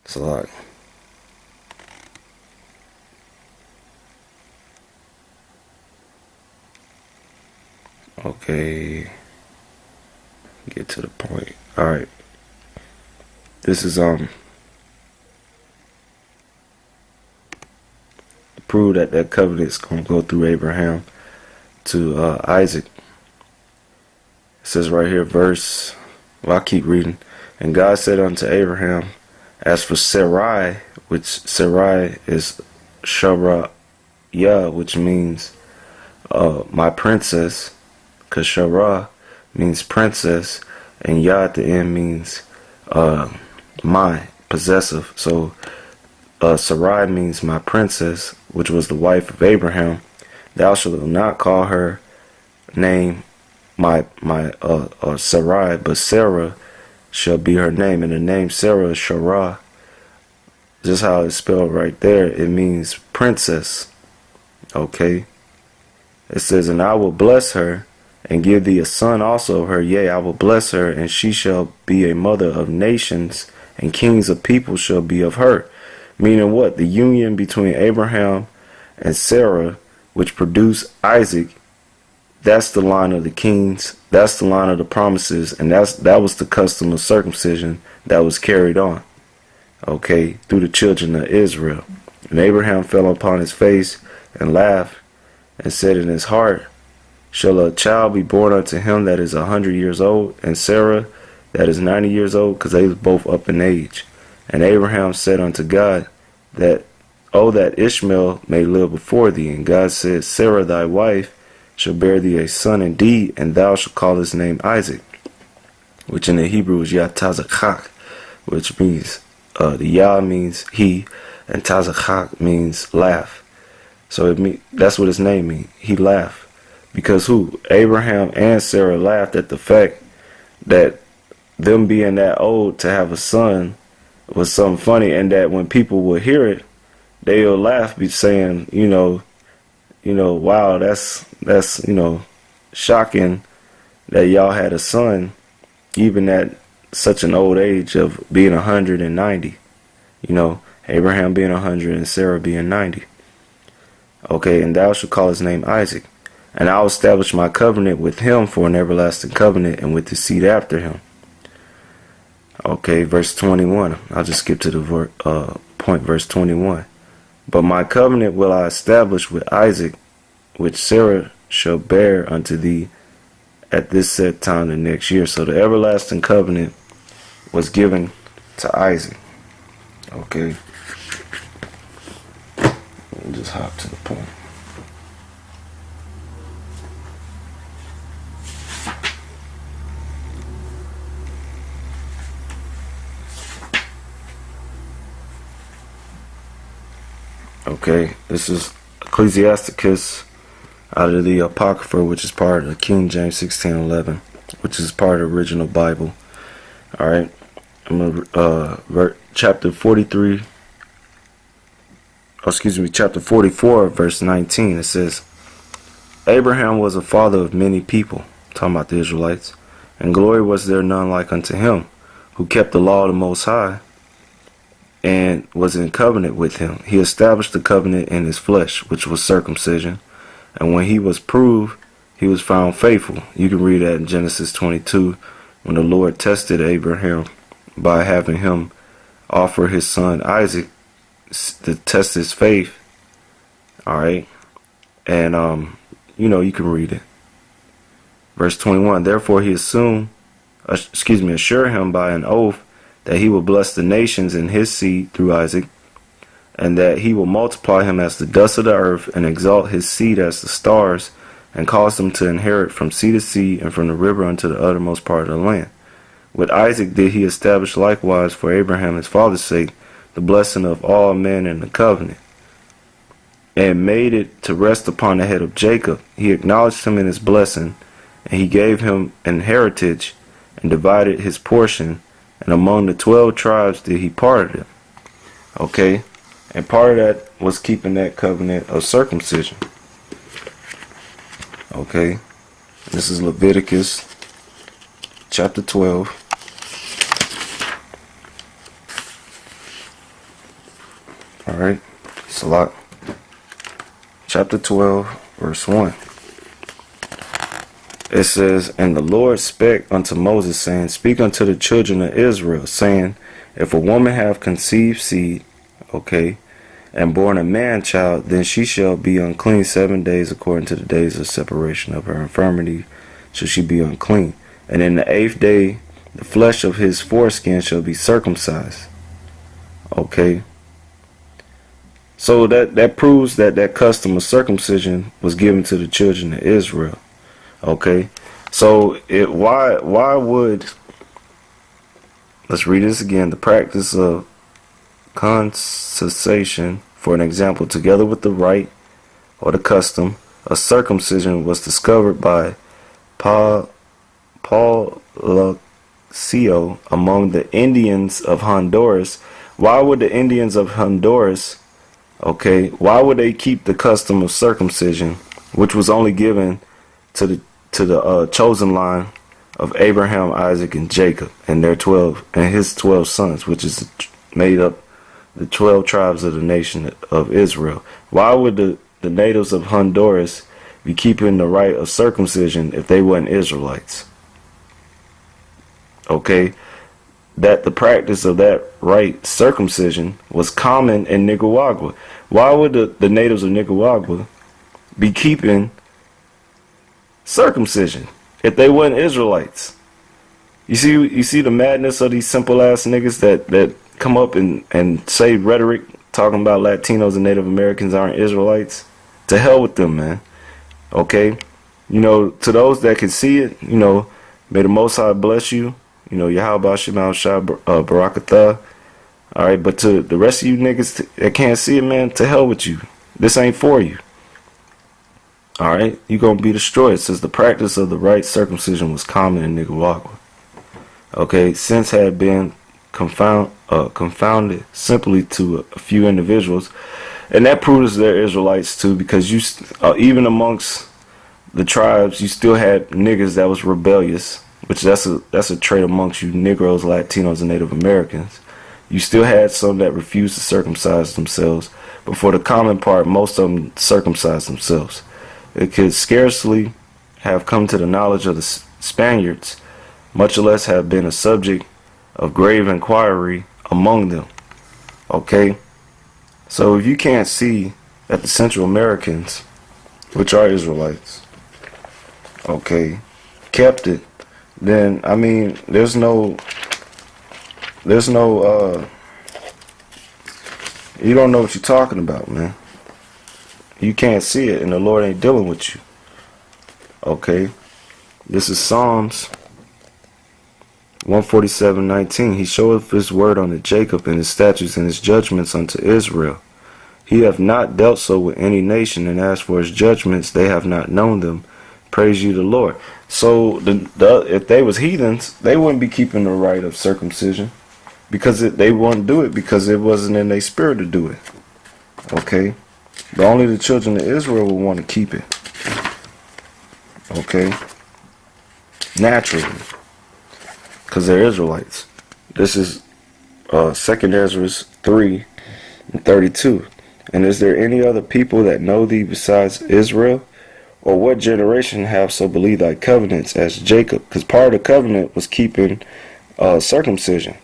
It's a lot. Okay. Get to the point. Alright. This is to prove that that covenant's gonna go through Abraham to Isaac. It says right here, I keep reading. And God said unto Abraham, as for Sarai, which Sarai is Sarah, which means my princess, because Sarah means princess, and Yah at the end means my, possessive. So Sarai means my princess, which was the wife of Abraham. Thou shalt not call her name my Sarai, but Sarah shall be her name, and the name Sarah is Sarah. Just how it's spelled right there, it means princess. Okay. It says, and I will bless her, and give thee a son also of her. Yea, I will bless her, and she shall be a mother of nations, and kings of people shall be of her. Meaning what? The union between Abraham and Sarah, which produced Isaac, that's the line of the kings, that's the line of the promises, and that was the custom of circumcision that was carried on, okay, through the children of Israel. And Abraham fell upon his face and laughed, and said in his heart, shall a child be born unto him that is 100 years old, and Sarah that is 90 years old? Because they was both up in age. And Abraham said unto God, that, oh, that Ishmael may live before thee. And God said, Sarah thy wife shall bear thee a son indeed, and thou shalt call his name Isaac, which in the Hebrew is Yatazakak, which means, the Yah means he, and Tazakak means laugh. So that's what his name means. He laughed. Because who? Abraham and Sarah laughed at the fact that them being that old to have a son was something funny, and that when people will hear it, they'll laugh, be saying, wow, that's shocking that y'all had a son, even at such an old age of being 190. Abraham being 100 and Sarah being 90. Okay, and thou shalt call his name Isaac. And I'll establish my covenant with him for an everlasting covenant, and with his seed after him. Okay, verse 21. I'll just skip to the point, verse 21. But my covenant will I establish with Isaac, which Sarah shall bear unto thee at this set time the next year. So the everlasting covenant was given to Isaac. Okay. We'll just hop to the point. Okay, this is Ecclesiasticus out of the Apocrypha, which is part of the King James 1611, which is part of the original Bible. Alright, I'm gonna chapter 44, verse 19. It says, Abraham was a father of many people, talking about the Israelites, and glory was there none like unto him, who kept the law of the Most High, and was in covenant with him. He established the covenant in his flesh, which was circumcision. And when he was proved, he was found faithful. You can read that in Genesis 22, when the Lord tested Abraham by having him offer his son Isaac to test his faith. Alright. And, you can read it. Verse 21, therefore he assure him by an oath that he will bless the nations in his seed through Isaac, and that he will multiply him as the dust of the earth, and exalt his seed as the stars, and cause them to inherit from sea to sea, and from the river unto the uttermost part of the land. With Isaac did he establish likewise for Abraham his father's sake the blessing of all men in the covenant, and made it to rest upon the head of Jacob. He acknowledged him in his blessing, and he gave him an heritage, and divided his portion, and among the 12 tribes did he part it. Okay, and part of that was keeping that covenant of circumcision. Okay, this is Leviticus chapter 12, Alright, Salak. Chapter 12, verse 1. It says, And the Lord spake unto Moses, saying, Speak unto the children of Israel, saying, If a woman have conceived seed, okay, and born a man child, then she shall be unclean 7 days according to the days of separation of her infirmity, shall she be unclean. And in the 8th day, the flesh of his foreskin shall be circumcised. Okay. So that proves that custom of circumcision was given to the children of Israel. Okay. So why would, let's read this again, the practice of circumcision, for an example, together with the rite or the custom of circumcision was discovered by Paul Lacio among the Indians of Honduras. Why would the Indians of Honduras, okay, why would they keep the custom of circumcision, which was only given to the chosen line of Abraham, Isaac, and Jacob, and his 12 sons, which is made up the 12 tribes of the nation of Israel? Why would the natives of Honduras be keeping the rite of circumcision if they weren't Israelites? Okay, that the practice of that rite, circumcision, was common in Nicaragua. Why would the natives of Nicaragua be keeping circumcision if they weren't Israelites? You see the madness of these simple ass niggas that come up and say rhetoric talking about Latinos and Native Americans aren't Israelites. To hell with them, man. Okay, to those that can see it, may the Most High bless you. Yahweh Shema Shah Barakatah. Alright, but to the rest of you niggas that can't see it, man, to hell with you. This ain't for you. Alright, you gonna be destroyed. Since the practice of the rite circumcision was common in Nicaragua. Okay, since had been confounded simply to a few individuals. And that proves they're Israelites too, because even amongst the tribes, you still had niggas that was rebellious. Which that's a trait amongst you Negroes, Latinos, and Native Americans. You still had some that refused to circumcise themselves, but for the common part, most of them circumcised themselves. It could scarcely have come to the knowledge of the Spaniards, much less have been a subject of grave inquiry among them. Okay? So if you can't see that the Central Americans, which are Israelites, okay, kept it, then I mean there's no you don't know what you're talking about, man. You can't see it and the Lord ain't dealing with you. Okay, this is Psalms 147:19. He showeth his word unto Jacob, and his statutes and his judgments unto Israel. He hath not dealt so with any nation, and as for his judgments, they have not known them. Praise you the Lord. So if they was heathens, they wouldn't be keeping the rite of circumcision, because they wouldn't do it because it wasn't in their spirit to do it. Okay, but only the children of Israel would want to keep it. Okay, naturally, because they're Israelites. This is 2 Esdras 3:32. And is there any other people that know thee besides Israel? Or what generation have so believed thy covenants as Jacob? Because part of the covenant was keeping circumcision.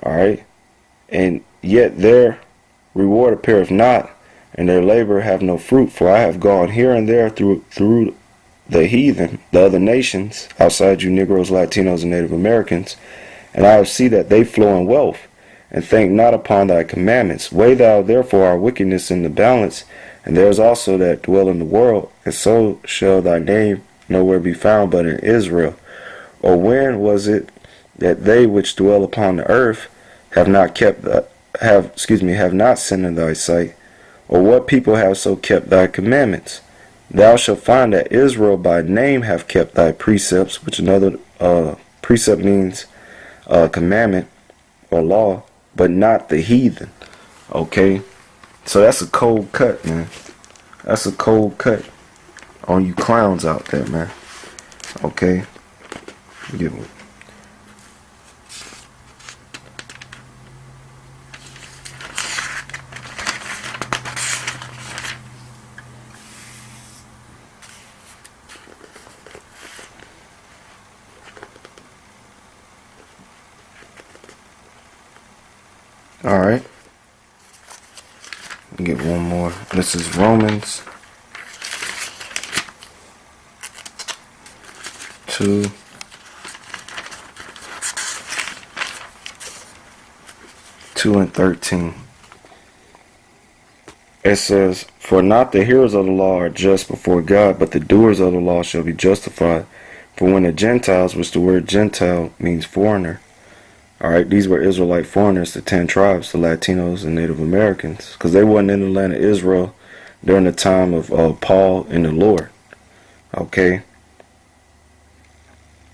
Alright? And yet their reward appeareth not, and their labor have no fruit. For I have gone here and there through the heathen, the other nations, outside you Negroes, Latinos, and Native Americans, and I have seen that they flow in wealth, and think not upon thy commandments. Weigh thou therefore our wickedness in the balance, and there is also that dwell in the world, and so shall thy name nowhere be found but in Israel. Or when was it that they which dwell upon the earth have not sinned in thy sight? Or what people have so kept thy commandments? Thou shalt find that Israel by name have kept thy precepts, which another precept means commandment or law, but not the heathen. Okay? So that's a cold cut, man. That's a cold cut on you clowns out there, man. Okay? Get it. Alright. Get one more. This is Romans 2. And 13. It says, "For not the hearers of the law are just before God, but the doers of the law shall be justified. For when the Gentiles," which the word Gentile means foreigner. Alright, these were Israelite foreigners, the 10 tribes, the Latinos and Native Americans, because they wasn't in the land of Israel during the time of Paul and the Lord. Okay.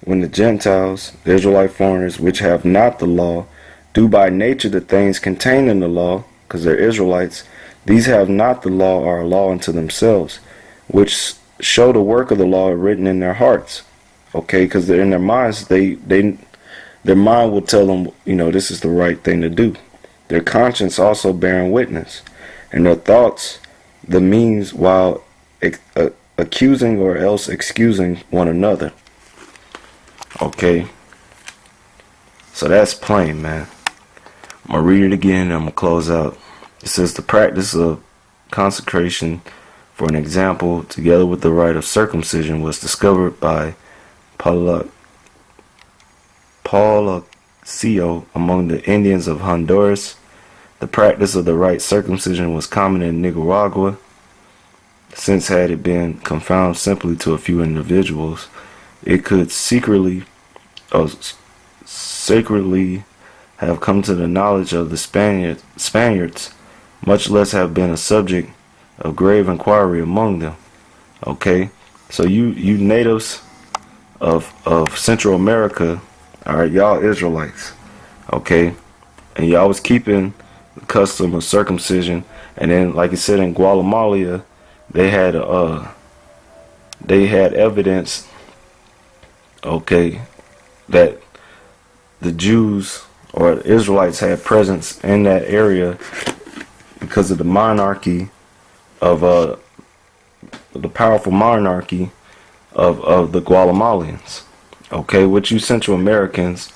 When the Gentiles, the Israelite foreigners, which have not the law, do by nature the things contained in the law, because they're Israelites, these have not the law, are a law unto themselves, which show the work of the law written in their hearts. Okay, because they're in their minds, their mind will tell them, this is the right thing to do. Their conscience also bearing witness, and their thoughts the means while accusing or else excusing one another. Okay, so that's plain, man. I'm going to read it again and I'm going to close out. It says, "The practice of consecration, for an example, together with the rite of circumcision, was discovered by Paulo among the Indians of Honduras. The practice of the rite circumcision was common in Nicaragua, since had it been confined simply to a few individuals, it could sacredly have come to the knowledge of the Spaniards, much less have been a subject of grave inquiry among them." Okay, so you natives of Central America, alright, y'all Israelites, okay, and y'all was keeping the custom of circumcision, and then like it said in Guatemala, they had evidence, okay, that the Jews or Israelites had presence in that area because of the monarchy of the powerful monarchy of the Guatemalans. Okay, which you Central Americans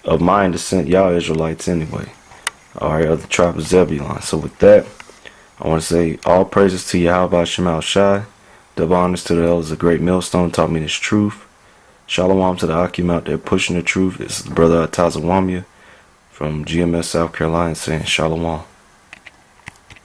of mine descent, y'all Israelites anyway. Alright, of the tribe of Zebulon. So with that, I want to say all praises to Yahweh Shemal Shai. Double honors to the elders. A great millstone taught me this truth. Shalom to the Akim out there pushing the truth. This is the brother Atazawamia from GMS South Carolina saying Shalom.